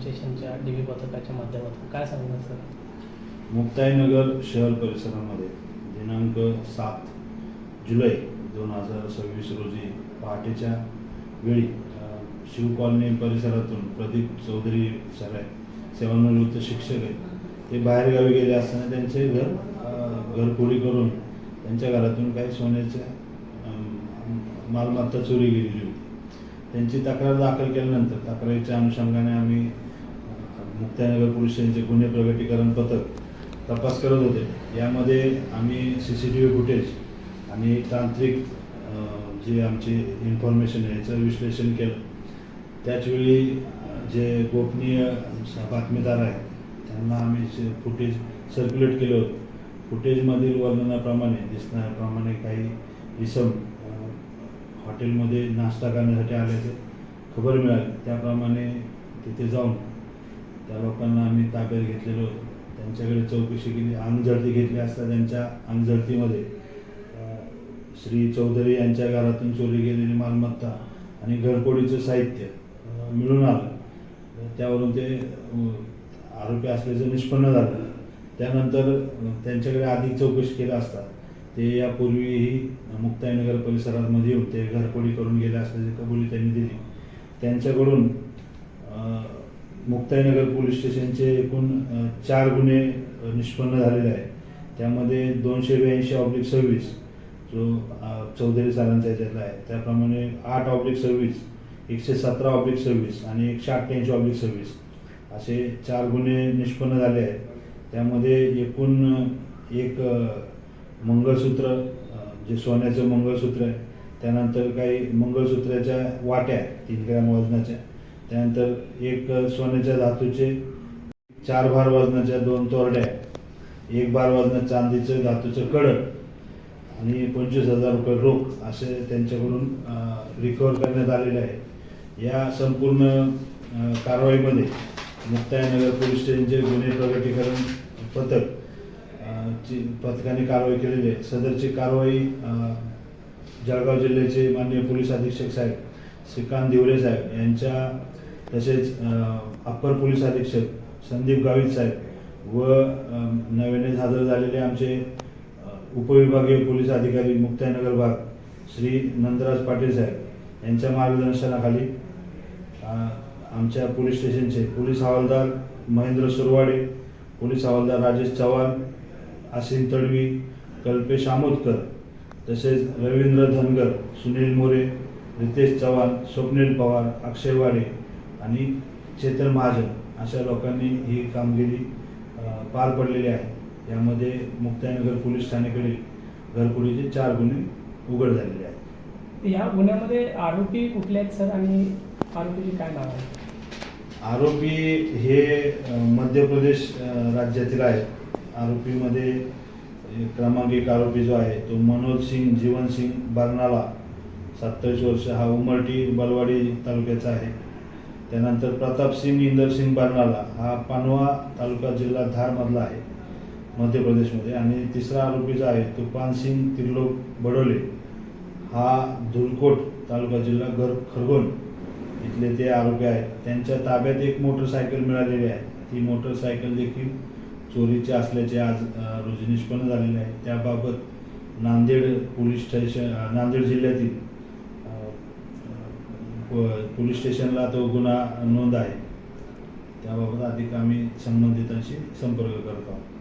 स्टेशनच्या DB पथकाच्या माध्यमातून काय सांगणार सर? मुक्ताईनगर शहर परिसरामध्ये दिनांक 7 जुलै 2026 रोजी पहाटेच्या वेळी शिव कॉलनी परिसरातून प्रदीप चौधरी सर आहेत, सेवानिवृत्त शिक्षक आहेत. ते बाहेरगावी गेले असताना त्यांचे घरफोडी करून त्यांच्या घरातून काही सोन्याच्या मालमत्ता चोरी गेलेली होती. त्यांची तक्रार दाखल केल्यानंतर तक्रारीच्या अनुषंगाने आम्ही मुक्ताईनगर पोलीस स्टेशनचे गुन्हे प्रगटीकरण पथक तपास करत होते. यामध्ये आम्ही CCTV फुटेज आणि तांत्रिक जे आमची इन्फॉर्मेशन आहे याचं विश्लेषण केलं. त्याचवेळी जे गोपनीय बातमीदार आहेत त्यांना आम्ही फुटेज सर्क्युलेट केलं होतं. फुटेजमधील वर्णनाप्रमाणे दिसण्याप्रमाणे काही इसम हॉटेलमध्ये नाश्ता करण्यासाठी आल्याचे खबर मिळाली. त्याप्रमाणे तिथे जाऊन त्या लोकांना आम्ही ताब्यात घेतलेलं होतं. त्यांच्याकडे चौकशी केली, अंगझडती घेतली असता त्यांच्या अंगझडतीमध्ये श्री चौधरी यांच्या घरातून चोरी गेलेली मालमत्ता आणि घरफोडीचं साहित्य मिळून आलं. त्यावरून ते आरोपी असल्याचं निष्पन्न झालं. त्यानंतर त्यांच्याकडे अधिक चौकशी केली असता ते यापूर्वीही मुक्ताईनगर परिसरामध्ये येऊन ते घरफोडी करून गेले असल्याची कबुली त्यांनी दिली. त्यांच्याकडून मुक्ताईनगर पोलीस स्टेशनचे एकूण 4 गुन्हे निष्पन्न झालेले आहेत. त्यामध्ये 282/26 जो चौधरी सरांचा याच्यातला आहे, त्याप्रमाणे 8/26, 117/26 आणि 188/26 असे 4 गुन्हे निष्पन्न झाले आहेत. त्यामध्ये एकूण एक मंगळसूत्र, जे सोन्याचं मंगळसूत्र आहे, त्यानंतर काही मंगळसूत्राच्या वाट्या 3 ग्रॅम वजनाच्या, त्यानंतर एक सोन्याच्या धातूचे 4 भार वजनाच्या 2 तोरड्या, 1 भार वजनाचं चांदीचं धातूचं कडक आणि 25,000 रुपये रोख असे त्यांच्याकडून रिकवर करण्यात आलेले आहे. या संपूर्ण कारवाईमध्ये मुक्ताईनगर पोलीस स्टेशनचे गुन्हे प्रगटीकरण पथकाने कारवाई केलेली आहे. सदरची कारवाई जळगाव जिल्ह्याचे माननीय पोलीस अधीक्षक साहेब श्रीकांत दिवरे साहेब यांच्या, तसेच अप्पर पोलीस अधीक्षक संदीप गावित साहेब व नव्याने हजर झालेले आमचे उपविभागीय पोलीस अधिकारी मुक्ताईनगर भाग श्री नंदराज पाटील साहेब यांच्या मार्गदर्शनाखाली आमच्या पोलीस स्टेशनचे पोलीस हवालदार महेंद्र सुरवाडे, पोलीस हवालदार राजेश चव्हाण, असीम तडवी, कल्पेश आमोदकर, तसेच रवींद्र धनगर, सुनील मोरे, रितेश चव्हाण, स्वप्नील पवार, अक्षय वाडे आणि चेतन महाजन अशा लोकांनी ही कामगिरी पार पडलेली आहे. यामध्ये मुक्ताईनगर पोलीस ठाण्याकडील घरफोडीचे 4 गुन्हे उघड झालेले आहेत. या गुन्ह्यामध्ये आरोपी कुठले आहेत सर आणि आरोपीचे काय नाव आहे? आरोपी हे मध्य प्रदेश राज्यातील आहेत. आरोपीमध्ये क्रमांक 1 आरोपी जो आहे तो मनोज सिंग जीवन सिंग बरनाला, 27 वर्ष, हा उमरटी बलवाडी तालुक्याचा आहे. त्यानंतर प्रताप सिंग इंदर सिंग बरनाला, हा पानवा तालुका जिल्हा धारमधला आहे मध्य प्रदेशमध्ये. आणि तिसरा आरोपी जो आहे तो पानसिंग त्रिलोक बडोले, हा धुलकोट तालुका जिल्हा खरगोन इथले ते आरोपी आहेत. त्यांच्या ताब्यात एक मोटरसायकल मिळालेली आहे. ती मोटरसायकल देखील चोरीची असल्याचे आज रोजी निष्पन्न झालेले आहे. त्याबाबत नांदेड जिल्ह्यातील पोलीस स्टेशनला तो गुन्हा नोंद आहे. त्याबाबत अधिक आम्ही संबंधितांशी संपर्क करत आहोत.